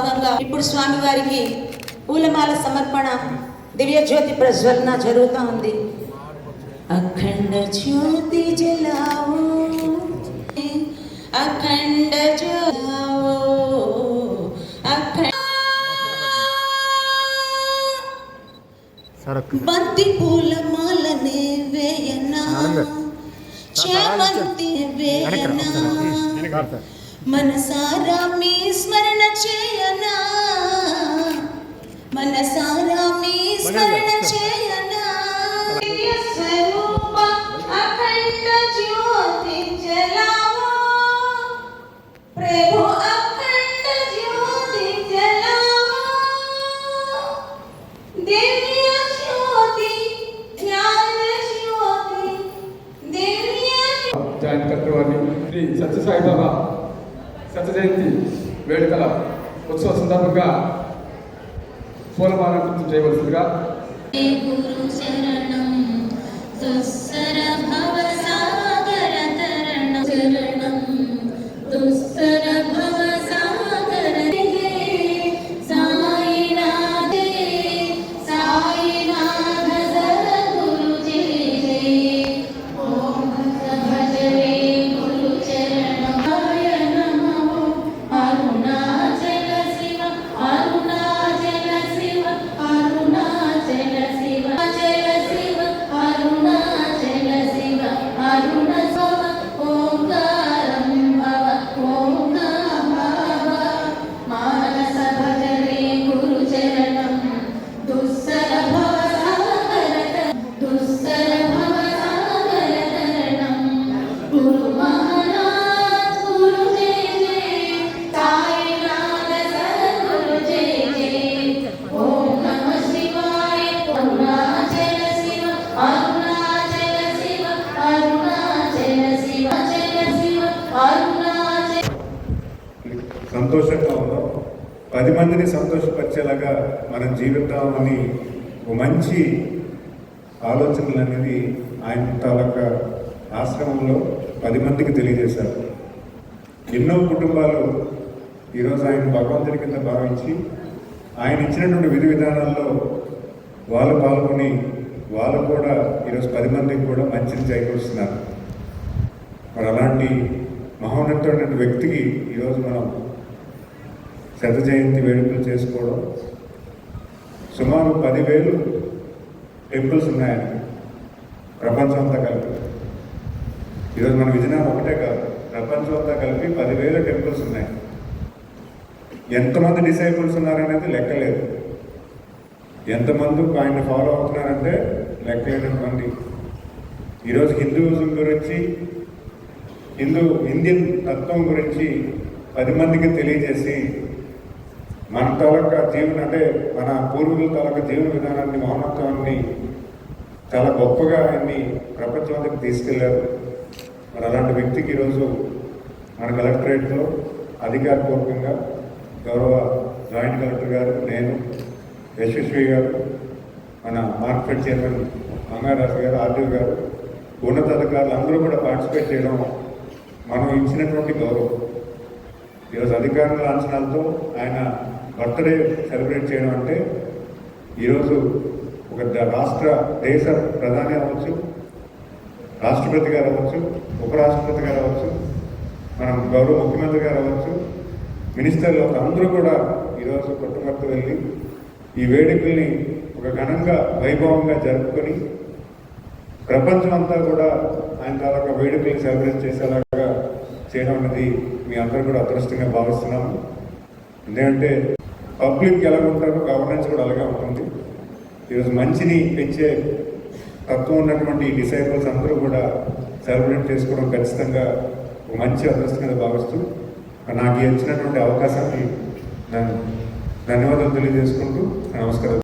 భాగంగా ఇప్పుడు స్వామివారికి పూలమాల సమర్పణ, దివ్య జ్యోతి ప్రజ్వలన జరుగుతూ ఉంది. అఖండ జ్యోతి జలావో, అఖండ జలావో, బంతి పూలమాలనే వేయనా, చామంతి వేయనా, మనసారా మీ స్మరణ చేయనా, మనసారా మీ స్మరణ చేయనా. స్వరూప అఖండ జ్యోతి జలావో, ప్రభు అఖండ జ్యోతి జలావో, దివ్య జ్యోతి జ్ఞాన జ్యోతి, దివ్య శ్రీ సత్యసాయిబాబా సత్య జయంతి వేడుకల ఉత్సవ సందర్భంగా పూలమాల గుర్తు చేయవలసిందిగా. గురు శరణం దుస్సర భవ సాగర తరణం, శరణం దుస్సర భవ సాగర సాయినాథ, సాయినాథ సద్గురు జయ, ఓం భజరే గురు చరణం. నమో అరుణాచల శివ, అరుణాచల శివ, అరుణాచల శివ, చల శివ, అరుణాచల శివ, అరుణ శివ, ఓంకారం భవ, ఓంకార భవ, మానస భజరే గురు చరణం, దుస్సర భవ సాగర, దుస్సర భవ సాగర తరణం. గురు మహారాజ్ గురు జయ జయ, సాయినాథ సద్గురు జయ జయ, ఓం నమః శివాయ. అరుణాచల శివ, అరుణాచల శివ, అరుణాచల శివ, చల శివ, అరుణాచల. సంతోషంగా ఉందాం, 10 మందిని సంతోషపరిచేలాగా మన జీవితాన్ని ఒక మంచి ఆలోచనలు అనేది ఆయన తాలూకా ఆశ్రమంలో 10 మందికి తెలియజేశారు. ఎన్నో కుటుంబాలు ఈరోజు ఆయన భగవంతుడి కింద భావించి ఆయన ఇచ్చినటువంటి విధి విధానాల్లో వాళ్ళు పాల్గొని వాళ్ళు కూడా ఈరోజు 10 మందికి కూడా మంచిని చేకూరుస్తున్నారు. మరి అలాంటి మహోన్నతమైన వ్యక్తికి ఈరోజు మనం శత జయంతి వేడుకలు చేసుకోవడం, సుమారు 10,000 టెంపుల్స్ ఉన్నాయని ప్రపంచం అంతా కలిపి. ఈరోజు మన విజయనగరం ఒకటే కాదు, ప్రపంచం అంతా కలిపి 10,000 టెంపుల్స్ ఉన్నాయి. ఎంతమంది డిసైపుల్స్ ఉన్నారనేది లెక్కలేదు. ఎంతమంది ఆయన ఫాలో అవుతున్నారంటే లెక్కలేనటువంటి. ఈరోజు హిందూయిజం గురించి, ఇండియన్ తత్వం గురించి 10 మందికి తెలియజేసి మన తాలూకా జీవన, అంటే మన పూర్వీకుల తాలూకా జీవన విధానాన్ని, మౌనత్వాన్ని చాలా గొప్పగా ఆయన్ని ప్రపంచంలోకి తీసుకెళ్లారు. మరి అలాంటి వ్యక్తికి ఈరోజు మన కలెక్టరేట్లో అధికారపూర్వకంగా గౌరవ జాయింట్ కలెక్టర్ గారు, నేను, యశస్వి గారు, మన మార్కెట్ చైర్మన్ మంగారాజు గారు, ఆర్డీ గారు, ఉన్నతాధికారులు అందరూ కూడా పార్టిసిపేట్ చేయడం మనం ఇచ్చినటువంటి గౌరవం. ఈరోజు అధికారుల లాంఛనాలతో ఆయన బర్త్డే సెలబ్రేట్ చేయడం అంటే ఈరోజు ఒక దేశ ప్రధాని అవ్వచ్చు, రాష్ట్రపతి గారు అవ్వచ్చు, ఉపరాష్ట్రపతి గారు అవ్వచ్చు, మనం గౌరవ ముఖ్యమంత్రి గారు అవ్వచ్చు, మినిస్టర్లు అందరూ కూడా ఈరోజు పుట్టమర్తి వెళ్ళి ఈ వేడుకల్ని ఒక ఘనంగా వైభవంగా జరుపుకొని ప్రపంచం అంతా కూడా ఆయన తాలూకా వేడుకల్ని సెలబ్రేట్ చేసేలాగా చేయడం అనేది మీ అందరూ కూడా అదృష్టంగా భావిస్తున్నాము. ఎందుకంటే పబ్లిక్ ఎలా ఉంటారో గవర్నెన్స్ కూడా అలాగే ఉంటుంది. ఈరోజు మంచిని పెంచే తత్వం ఉన్నటువంటి డిసైపుల్స్ అందరూ కూడా సెలబ్రేట్ చేసుకోవడం ఖచ్చితంగా ఒక మంచి అదృష్టంగా భావిస్తూ నాకు ఇచ్చినటువంటి అవకాశాన్ని నేను ధన్యవాదాలు తెలియజేసుకుంటూ నమస్కారం.